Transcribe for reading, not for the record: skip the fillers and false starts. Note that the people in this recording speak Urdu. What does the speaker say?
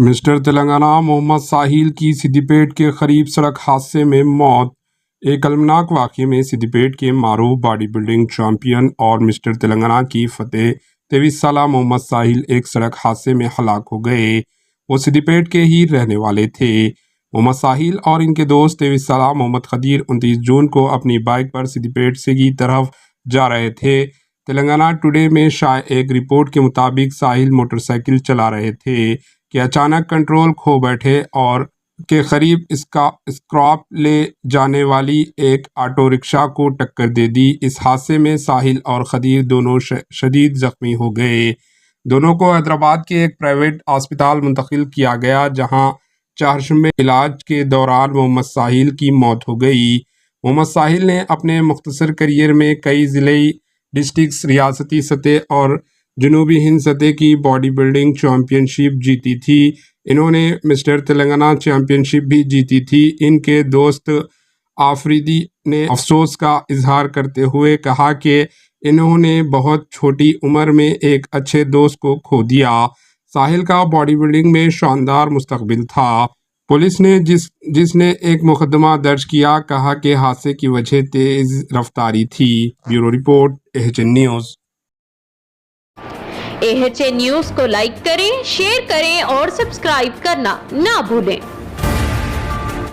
مسٹر تلنگانہ محمد ساحل کی سدیپیٹ کے قریب سڑک حادثے میں موت۔ ایک المناک واقعے میں سدیپیٹ کے معروف باڈی بلڈنگ چیمپئن اور مسٹر تلنگانہ کی فتح 23 سالہ محمد ساحل ایک سڑک حادثے میں ہلاک ہو گئے۔ وہ سدیپیٹ کے ہی رہنے والے تھے۔ محمد ساحل اور ان کے دوست 23 سالہ محمد خدیر 29 جون کو اپنی بائک پر سدیپیٹ سے کی طرف جا رہے تھے۔ تلنگانہ ٹوڈے میں شائع ایک رپورٹ کے مطابق ساحل موٹر سائیکل چلا رہے تھے کہ اچانک کنٹرول کھو بیٹھے اور کے قریب اسکراپ لے جانے والی ایک آٹو رکشہ کو ٹکر دے دی۔ اس حادثے میں ساحل اور خدیر دونوں شدید زخمی ہو گئے۔ دونوں کو حیدرآباد کے ایک پرائیویٹ ہسپتال منتقل کیا گیا، جہاں چہارشنبے علاج کے دوران محمد ساحل کی موت ہو گئی۔ محمد ساحل نے اپنے مختصر کیریئر میں کئی ضلعی، ڈسٹرکٹ، ریاستی سطح اور جنوبی ہند سطح کی باڈی بلڈنگ چیمپئن شپ جیتی تھی۔ انہوں نے مسٹر تلنگانہ چیمپئن شپ بھی جیتی تھی۔ ان کے دوست آفریدی نے افسوس کا اظہار کرتے ہوئے کہا کہ انہوں نے بہت چھوٹی عمر میں ایک اچھے دوست کو کھو دیا۔ ساحل کا باڈی بلڈنگ میں شاندار مستقبل تھا۔ پولیس نے جس نے ایک مقدمہ درج کیا، کہا کہ حادثے کی وجہ تیز رفتاری تھی۔ Bureau report AHN news. AHN news کو لائک کریں، شیئر کریں اور سبسکرائب کرنا نہ بھولیں۔